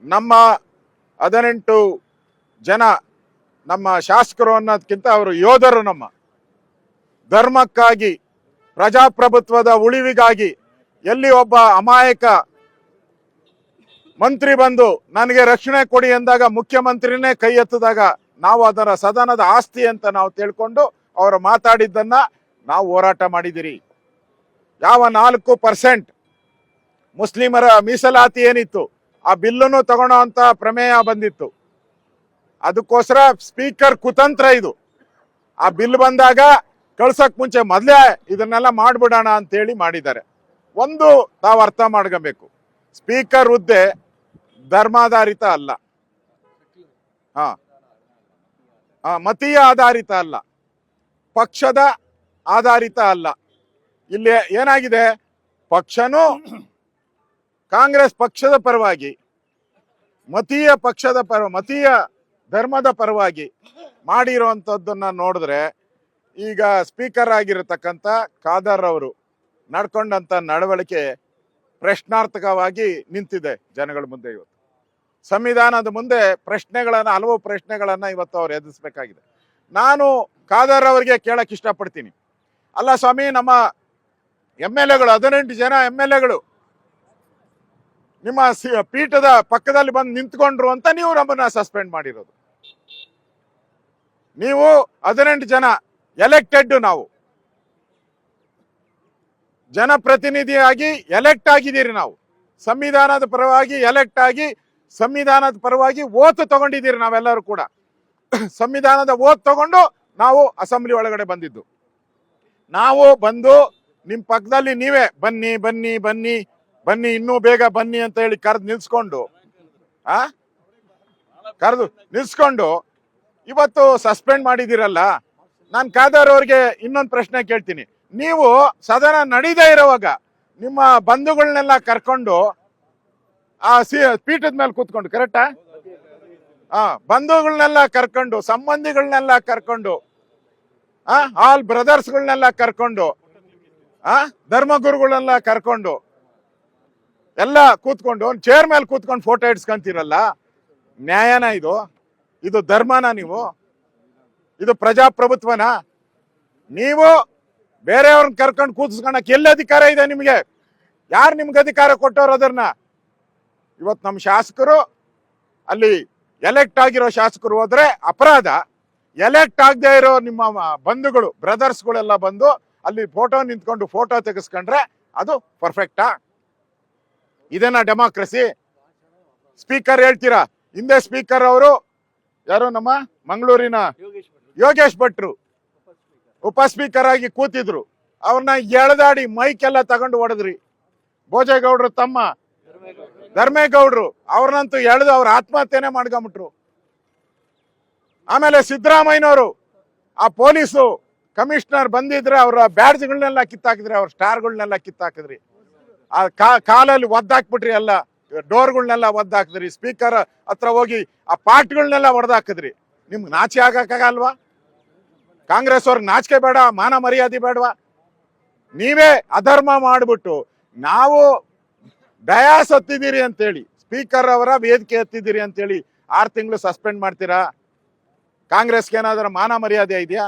ನಮ್ಮ 18 ಜನ ನಮ್ಮ ಶಾಸಕರು ಅನ್ನೋದಕ್ಕಿಂತ ಅವರು ಯೋಧರು. ನಮ್ಮ ಧರ್ಮಕ್ಕಾಗಿ, ಪ್ರಜಾಪ್ರಭುತ್ವದ ಉಳಿವಿಗಾಗಿ ಎಲ್ಲಿ ಒಬ್ಬ ಅಮಾಯಕ ಮಂತ್ರಿ ಬಂದು ನನಗೆ ರಕ್ಷಣೆ ಕೊಡಿ ಎಂದಾಗ ಮುಖ್ಯಮಂತ್ರಿನೇ ಕೈ ಎತ್ತಿದಾಗ ನಾವು ಅದರ ಸದನದ ಆಸ್ತಿ ಅಂತ ನಾವು ತಿಳ್ಕೊಂಡು ಅವರು ಮಾತಾಡಿದ್ದನ್ನ ನಾವು ಹೋರಾಟ ಮಾಡಿದಿರಿ. ಯಾವ 4% ಮುಸ್ಲಿಮರ ಮೀಸಲಾತಿ ಏನಿತ್ತು ಆ ಬಿಲ್ಲನ್ನು ತಗೊಳ್ಳೋ ಅಂತ ಪ್ರಮೇಯ ಬಂದಿತ್ತು. ಅದಕ್ಕೋಸ್ಕರ ಸ್ಪೀಕರ್ ಕುತಂತ್ರ ಇದು. ಆ ಬಿಲ್ ಬಂದಾಗ ಕಳ್ಸಕ್ ಮುಂಚೆ ಮೊದಲೇ ಇದನ್ನೆಲ್ಲ ಮಾಡ್ಬಿಡೋಣ ಅಂತೇಳಿ ಮಾಡಿದ್ದಾರೆ. ಒಂದು ತಾವು ಅರ್ಥ ಮಾಡ್ಕೋಬೇಕು, ಸ್ಪೀಕರ್ ಹುದ್ದೆ ಧರ್ಮಾಧಾರಿತ ಅಲ್ಲ, ಮತೀಯ ಆಧಾರಿತ ಅಲ್ಲ, ಪಕ್ಷದ ಆಧಾರಿತ ಅಲ್ಲ. ಇಲ್ಲಿ ಏನಾಗಿದೆ, ಪಕ್ಷನೂ ಕಾಂಗ್ರೆಸ್ ಪಕ್ಷದ ಪರವಾಗಿ, ಮತೀಯ ಧರ್ಮದ ಪರವಾಗಿ ಮಾಡಿರುವಂಥದ್ದನ್ನ ನೋಡಿದ್ರೆ ಈಗ ಸ್ಪೀಕರ್ ಆಗಿರತಕ್ಕಂಥ ಖಾದರ್ ಅವರು ನಡ್ಕೊಂಡಂತ ನಡವಳಿಕೆ ಪ್ರಶ್ನಾರ್ಥಕವಾಗಿ ನಿಂತಿದೆ ಜನಗಳ ಮುಂದೆ. ಇವತ್ತು ಸಂವಿಧಾನದ ಮುಂದೆ ಹಲವು ಪ್ರಶ್ನೆಗಳನ್ನ ಇವತ್ತು ಅವ್ರು ಎದುರಿಸಬೇಕಾಗಿದೆ. ನಾನು ಖಾದರ್ ಅವರಿಗೆ ಕೇಳಕ್ ಇಷ್ಟಪಡ್ತೀನಿ, ಅಲ್ಲ ಸ್ವಾಮಿ, ನಮ್ಮ MLAಗಳು 18 ಜನ MLAಗಳು ನಿಮ್ಮ ಪೀಠದ ಪಕ್ಕದಲ್ಲಿ ಬಂದು ನಿಂತ್ಕೊಂಡ್ರು ಅಂತ ನೀವು ನಮ್ಮನ್ನ ಸಸ್ಪೆಂಡ್ ಮಾಡಿರೋದು. ನೀವು 18 ಜನ ಎಲೆಕ್ಟೆಡ್, ನಾವು ಜನಪ್ರತಿನಿಧಿಯಾಗಿ ಎಲೆಕ್ಟ್ ಆಗಿದ್ದೀರಿ. ನಾವು ಸಂವಿಧಾನದ ಪರವಾಗಿ ಎಲೆಕ್ಟ್ ಆಗಿ ಸಂವಿಧಾನದ ಪರವಾಗಿ ಓತ್ ತಗೊಂಡಿದ್ದೀರಿ. ನಾವೆಲ್ಲರೂ ಕೂಡ ಸಂವಿಧಾನದ ಓತ್ ತಗೊಂಡು ನಾವು ಅಸೆಂಬ್ಲಿ ಒಳಗಡೆ ಬಂದಿದ್ದು. ನಾವು ಬಂದು ನಿಮ್ ಪಕ್ಕದಲ್ಲಿ ನೀವೇ ಬನ್ನಿ ಬನ್ನಿ ಬನ್ನಿ ಬನ್ನಿ ಇನ್ನೂ ಬೇಗ ಬನ್ನಿ ಅಂತ ಹೇಳಿ ಕರೆದು ನಿಲ್ಸ್ಕೊಂಡು ಇವತ್ತು ಸಸ್ಪೆಂಡ್ ಮಾಡಿದಿರಲ್ಲ. ನಾನು ಖಾದರ್ ಅವ್ರಿಗೆ ಇನ್ನೊಂದು ಪ್ರಶ್ನೆ ಕೇಳ್ತೀನಿ. ನೀವು ಸದನ ನಡೀದೇ ಇರೋವಾಗ ನಿಮ್ಮ ಬಂಧುಗಳನ್ನೆಲ್ಲ ಕರ್ಕೊಂಡು ಆ ಪೀಠದ ಮೇಲೆ ಕೂತ್ಕೊಂಡು, ಕರೆಕ್ಟಾ? ಬಂಧುಗಳನ್ನೆಲ್ಲ ಕರ್ಕೊಂಡು, ಸಂಬಂಧಿಗಳನ್ನೆಲ್ಲ ಕರ್ಕೊಂಡು, ಆಲ್ ಬ್ರದರ್ಸ್ಗಳನ್ನೆಲ್ಲ ಕರ್ಕೊಂಡು, ಧರ್ಮಗುರುಗಳನ್ನೆಲ್ಲ ಕರ್ಕೊಂಡು ಎಲ್ಲ ಕೂತ್ಕೊಂಡು ಚೇರ್ ಮೇಲೆ ಕೂತ್ಕೊಂಡು ಫೋಟೋ ಇಡ್ಸ್ಕೊಂತೀರಲ್ಲ, ನ್ಯಾಯನ ಇದು? ಇದು ಧರ್ಮನ? ಇದು ಪ್ರಜಾಪ್ರಭುತ್ವನ? ನೀವು ಬೇರೆಯವ್ರನ್ನ ಕರ್ಕೊಂಡು ಕೂತ್ಸ್ಕೊಳಕ್ ಎಲ್ಲಿ ಅಧಿಕಾರ ಇದೆ ನಿಮ್ಗೆ? ಯಾರು ನಿಮ್ಗೆ ಅಧಿಕಾರ ಕೊಟ್ಟವ್ರು ಅದನ್ನ? ಇವತ್ತು ನಮ್ಮ ಶಾಸಕರು ಅಲ್ಲಿ ಎಲೆಕ್ಟ್ ಆಗಿರೋ ಶಾಸಕರು ಹೋದ್ರೆ ಅಪರಾಧ, ಎಲೆಕ್ಟ್ ಆಗದೆ ಇರೋ ನಿಮ್ಮ ಬಂಧುಗಳು ಬ್ರದರ್ಸ್ಗಳೆಲ್ಲ ಬಂದು ಅಲ್ಲಿ ನಿಂತ್ಕೊಂಡು ಫೋಟೋ ತೆಗೆಸ್ಕೊಂಡ್ರೆ ಅದು ಪರ್ಫೆಕ್ಟಾ? ಇದೇನಾ ಡೆಮಾಕ್ರಸಿ? ಸ್ಪೀಕರ್ ಹೇಳ್ತೀರಾ, ಹಿಂದೆ ಸ್ಪೀಕರ್ ಅವರು ಯಾರು ನಮ್ಮ ಮಂಗಳೂರಿನ ಯೋಗೇಶ್ ಭಟ್ರು ಉಪ ಸ್ಪೀಕರ್ ಆಗಿ ಕೂತಿದ್ರು. ಅವ್ರನ್ನ ಎಳೆದಾಡಿ ಮೈಕ್ ಎಲ್ಲ ತಗೊಂಡು ಹೊಡೆದ್ರಿ. ಭೋಜೇಗೌಡರು ತಮ್ಮ ಧರ್ಮೇಗೌಡರು ಅವ್ರನ್ನಂತೂ ಎಳೆದು ಅವ್ರ ಆತ್ಮಹತ್ಯೆನೆ ಮಾಡ್ಕೊಂಬಿಟ್ರು. ಆಮೇಲೆ ಸಿದ್ದರಾಮಯ್ಯನವರು ಆ ಪೊಲೀಸು ಕಮಿಷನರ್ ಬಂದಿದ್ರೆ ಅವರ ಬ್ಯಾಡ್ಜ್ಗಳನ್ನೆಲ್ಲ ಕಿತ್ತಾಕಿದ್ರಿ, ಅವ್ರ ಸ್ಟಾರ್ಗಳನ್ನೆಲ್ಲ ಕಿತ್ತಾಕಿದ್ರಿ, ಆ ಕಾಲಲ್ಲಿ ಒದ್ದಾಕ್ಬಿಟ್ರಿ, ಎಲ್ಲ ಡೋರ್ಗಳನ್ನೆಲ್ಲ ಒದ್ದಾಕಿದ್ರಿ, ಸ್ಪೀಕರ್ ಹತ್ರ ಹೋಗಿ ಆ ಪಾಟ್ಗಳನ್ನೆಲ್ಲ ಹೊಡೆದಾಕಿದ್ರಿ. ನಿಮ್ಗೆ ನಾಚಿ ಆಗಕ್ಕಾಗಲ್ವಾ? ಕಾಂಗ್ರೆಸ್ ಅವ್ರಿಗೆ ನಾಚಿಕೆ ಬೇಡ? ಮಾನ ಮರ್ಯಾದೆ ಬೇಡವಾ? ನೀವೇ ಅಧರ್ಮ ಮಾಡ್ಬಿಟ್ಟು ನಾವು ಡಯಾಸ್ ಹತ್ತಿದ್ದೀರಿ ಅಂತೇಳಿ, ಸ್ಪೀಕರ್ ಅವರ ವೇದಿಕೆ ಹತ್ತಿದ್ದೀರಿ ಅಂತೇಳಿ 6 ತಿಂಗಳು ಸಸ್ಪೆಂಡ್ ಮಾಡ್ತೀರಾ? ಕಾಂಗ್ರೆಸ್ಗೆ ಏನಾದ್ರೂ ಮಾನ ಮರ್ಯಾದೆ ಇದೆಯಾ?